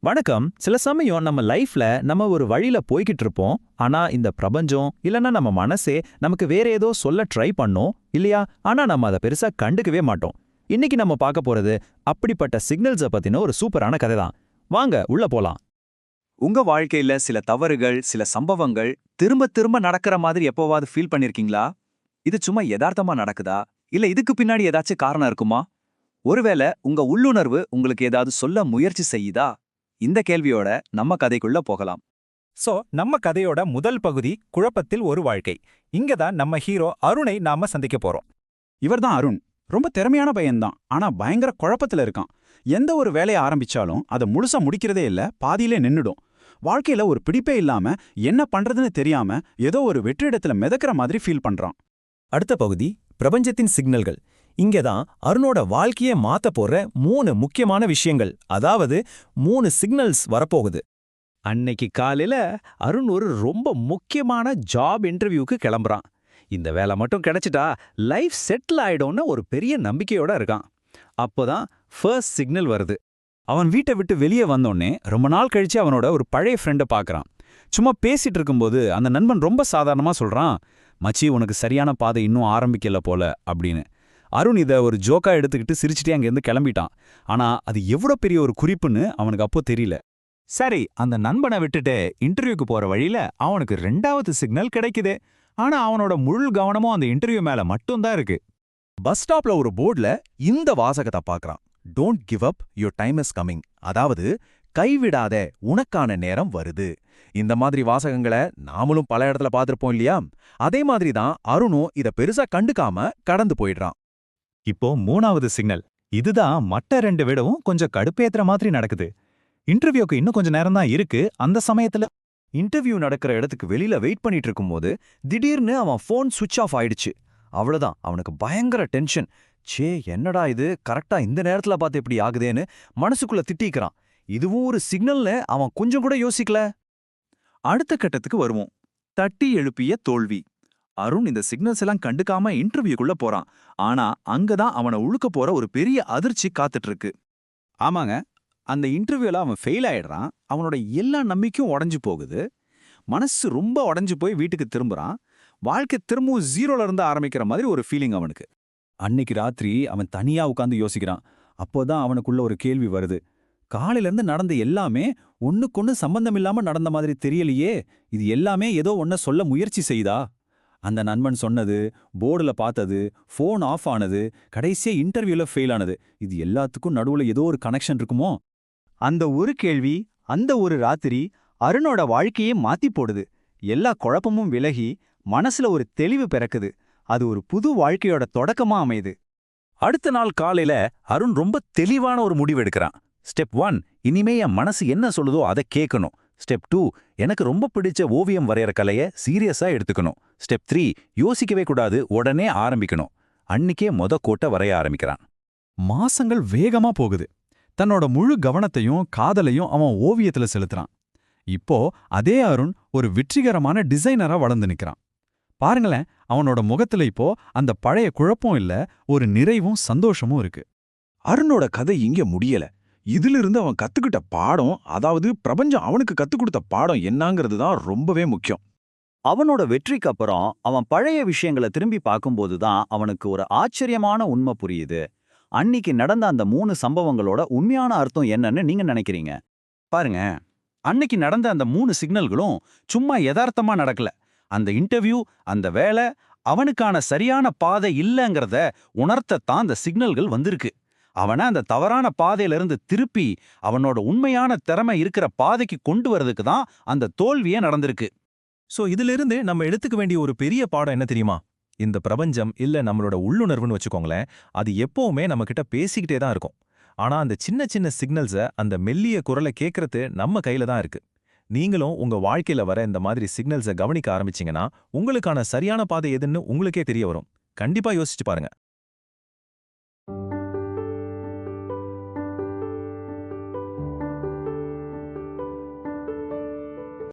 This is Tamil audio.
வணக்கம். சில சமயம் நம்ம லைஃப்ல நம்ம ஒரு வழியில போய்கிட்டு இருப்போம். ஆனா இந்த பிரபஞ்சம் இல்லனா நம்ம மனசே நமக்கு வேற ஏதோ சொல்ல ட்ரை பண்ணோம் இல்லையா? ஆனா நம்ம அதை பெருசா கண்டுக்கவே மாட்டோம். இன்னைக்கு நம்ம பார்க்க போறது அப்படிப்பட்ட சிக்னல்ஸ பத்தின ஒரு சூப்பரான கதை தான். வாங்க உள்ள போலாம். உங்க வாழ்க்கையில சில தவறுகள், சில சம்பவங்கள் திரும்ப திரும்ப நடக்கிற மாதிரி எப்போவாவது ஃபீல் பண்ணிருக்கீங்களா? இது சும்மா யதார்த்தமா நடக்குதா? இல்ல இதுக்கு பின்னாடி ஏதாச்சும் காரணம் இருக்குமா? ஒருவேளை உங்க உள்ளுணர்வு உங்களுக்கு ஏதாவது சொல்ல முயற்சி செய்யுதா? இந்த கேள்வியோட நம்ம கதைக்குள்ள போகலாம். நம்ம கதையோட முதல் பகுதி குழப்பத்தில் ஒரு வாழ்க்கை. இங்க தான் நம்ம ஹீரோ அருணை நாம சந்திக்க போறோம். இவர்தான் அருண். ரொம்ப திறமையான பையன்தான். ஆனா பயங்கர குழப்பத்துல இருக்கான். எந்த ஒரு வேலையை ஆரம்பிச்சாலும் அதை முழுசா முடிக்கிறதே இல்ல, பாதியிலே நின்னுடும். வாழ்க்கையில ஒரு பிடிப்பே இல்லாம என்ன பண்றதுன்னு தெரியாம ஏதோ ஒரு வெற்றிடத்துல மிதக்கிற மாதிரி ஃபீல் பண்றான். அடுத்த பகுதி பிரபஞ்சத்தின் சிக்னல்கள். இங்க தான் அருணோட வாழ்க்கையை மாத்த போற 3 முக்கியமான விஷயங்கள், அதாவது 3 சிக்னல்ஸ் வரப்போகுது. அன்னைக்கு காலையில அருண் ஒரு ரொம்ப முக்கியமான ஜாப் இன்டர்வியூக்கு கிளம்புறான். இந்த வேலை மட்டும் கிடைச்சிட்டா லைஃப் செட்டில் ஆயிடும்னு ஒரு பெரிய நம்பிக்கையோட இருக்கான். அப்போதான் ஃபர்ஸ்ட் சிக்னல் வருது. அவன் வீட்டை விட்டு வெளியே வந்தோடனே ரொம்ப நாள் கழிச்சு அவனோட ஒரு பழைய ஃப்ரெண்டை பார்க்கறான். சும்மா பேசிட்டு இருக்கும்போது அந்த நண்பன் ரொம்ப சாதாரணமா சொல்றான், மச்சி உனக்கு சரியான பாதை இன்னும் ஆரம்பிக்கல போல அப்படின்னு. அருண் இதை ஒரு ஜோக்கா எடுத்துக்கிட்டு சிரிச்சுட்டே அங்கேருந்து கிளம்பிட்டான். ஆனா அது எவ்வளோ பெரிய ஒரு குறிப்புன்னு அவனுக்கு அப்போ தெரியல. சரி, அந்த நண்பனை விட்டுட்டு இன்டர்வியூக்கு போற வழியில அவனுக்கு 2வது சிக்னல் கிடைக்குது. ஆனா அவனோட முழு கவனமும் அந்த இன்டர்வியூ மேல மட்டும்தான் இருக்கு. பஸ் ஸ்டாப்ல ஒரு போர்டுல இந்த வாசகத்தை பார்க்கறான். Don't give up, your time is coming. அதாவது கைவிடாத, உனக்கான நேரம் வருது. இந்த மாதிரி வாசகங்களை நாமளும் பல இடத்துல பார்த்திருப்போம் இல்லையா? அதே மாதிரி தான் அருணும் இத பெருசா கண்டுக்காம கடந்து போயிடுறான். இப்போ 3வது சிக்னல். இதுதான் மற்ற 2 விடவும் கொஞ்சம் கடுப்பேத்துற மாதிரி நடக்குது. இன்டர்வியூக்கு இன்னும் கொஞ்ச நேரம் தான் இருக்கு. அந்த சமயத்துல இன்டர்வியூ நடக்கிற இடத்துக்கு வெளியில வெயிட் பண்ணிட்டு இருக்கும்போது திடீர்னு அவன் ஃபோன் சுவிட்ச் ஆஃப் ஆயிடுச்சு. அவ்வளவுதான், அவனுக்கு பயங்கர டென்ஷன். என்னடா இது, கரெக்டா இந்த நேரத்துல பார்த்து இப்படி ஆகுதேன்னு மனசுக்குள்ள திட்டிக்கிறான். இதுவும் ஒரு சிக்னல்னு அவன் கொஞ்சம் கூட யோசிக்கல. அடுத்த கட்டத்துக்கு வருவோம். தட்டி எழுப்பிய தோல்வி. அருண் இந்த சிக்னல்ஸ் எல்லாம் கண்டுக்காம இன்டர்வியூக்குள்ள போறான். ஆனா அங்கதான் அவனை உழுக்க போற ஒரு பெரிய அதிர்ச்சி காத்துட்டு இருக்கு. ஆமாங்க, அந்த இன்டர்வியூல அவன் ஃபெயில் ஆயிடுறான். அவனோட எல்லா நம்பிக்கையும் உடைஞ்சு போகுது. மனசு ரொம்ப உடைஞ்சு போய் வீட்டுக்கு திரும்புறான். வாழ்க்கை திரும்பவும் ஜீரோல இருந்து ஆரம்பிக்கிற மாதிரி ஒரு ஃபீலிங் அவனுக்கு. அன்னைக்கு ராத்திரி அவன் தனியா உட்காந்து யோசிக்கிறான். அப்போதான் அவனுக்குள்ள ஒரு கேள்வி வருது. காலையில இருந்து நடந்த எல்லாமே ஒண்ணுக்கொண்ணு சம்பந்தம் இல்லாம நடந்த மாதிரி தெரியலையே. இது எல்லாமே ஏதோ ஒன்ன சொல்ல முயற்சி செய்தா? அந்த நண்பன் சொன்னது, போர்டுல பார்த்தது, ஃபோன் ஆஃப் ஆனது, கடைசியா இன்டர்வியூல ஃபெயில் ஆனது, இது எல்லாத்துக்கும் நடுவுல ஏதோ ஒரு கனெக்ஷன் இருக்குமோ? அந்த ஒரு கேள்வி, அந்த ஒரு ராத்திரி அருணோட வாழ்க்கையே மாத்தி போடுது. எல்லா குழப்பமும் விலகி மனசுல ஒரு தெளிவு பிறக்குது. அது ஒரு புது வாழ்க்கையோட தொடக்கமா அமையுது. அடுத்த நாள் காலையில அருண் ரொம்ப தெளிவான ஒரு முடிவு எடுக்கிறான். ஸ்டெப் 1, இனிமே என் மனசு என்ன சொல்லுதோ அதை கேட்கணும். ஸ்டெப் 2, எனக்கு ரொம்ப பிடிச்ச ஓவியம் வரையற கலையை சீரியஸா எடுத்துக்கணும். ஸ்டெப் 3, யோசிக்கவே கூடாது, உடனே ஆரம்பிக்கணும். அன்னிக்கே கோட்டை வரைய ஆரம்பிக்கிறான். மாசங்கள் வேகமா போகுது. தன்னோட முழு கவனத்தையும் காதலையும் அவன் ஓவியத்துல செலுத்துறான். இப்போ அதே அருண் ஒரு வெற்றிகரமான டிசைனரா வளர்ந்து நிக்கிறான். பாருங்களேன், அவனோட முகத்துல இப்போ அந்த பழைய குழப்பம் இல்ல, ஒரு நிறைவும் சந்தோஷமும் இருக்கு. அருணோட கதை இங்க முடியல. இதிலிருந்து அவன் கத்துக்கிட்ட பாடம், அதாவது பிரபஞ்சம் அவனுக்கு கத்துக் கொடுத்த பாடம் என்னங்கிறது தான் ரொம்பவே முக்கியம். அவனோட வெற்றிக்கு அப்புறம் அவன் பழைய விஷயங்களை திரும்பி பார்க்கும்போது தான் அவனுக்கு ஒரு ஆச்சரியமான உண்மை புரியுது. அன்னிக்கு நடந்த அந்த 3 சம்பவங்களோட உண்மையான அர்த்தம் என்னன்னு நீங்க நினைக்கிறீங்க? பாருங்க, அன்னைக்கு நடந்த அந்த 3 சிக்னல்களும் சும்மா யதார்த்தமா நடக்கல. அந்த இன்டர்வியூ, அந்த வேலை, அவனுக்கான சரியான பாதை இல்லங்கிறத உணர்த்தத்தான் அந்த சிக்னல்கள் வந்திருக்கு. அவனை அந்த தவறான பாதையிலிருந்து திருப்பி அவனோட உண்மையான திறமை இருக்கிற பாதைக்கு கொண்டு வரதுக்கு தான் அந்த தோல்வியே நடந்திருக்கு. இதிலிருந்து நம்ம எடுத்துக்க வேண்டிய ஒரு பெரிய பாடம் என்ன தெரியுமா? இந்த பிரபஞ்சம் இல்ல நம்மளோட உள்ளுணர்வுன்னு வச்சுக்கோங்களேன், அது எப்பவுமே நம்ம கிட்ட பேசிக்கிட்டே தான் இருக்கும். ஆனா அந்த சின்ன சின்ன சிக்னல்ஸ, அந்த மெல்லிய குரலை கேட்கறது நம்ம கையில தான் இருக்கு. நீங்களும் உங்க வாழ்க்கையில வர இந்த மாதிரி சிக்னல்ஸை கவனிக்க ஆரம்பிச்சீங்கன்னா உங்களுக்கான சரியான பாதை எதுன்னு உங்களுக்கே தெரிய வரும். கண்டிப்பா யோசிச்சு பாருங்க.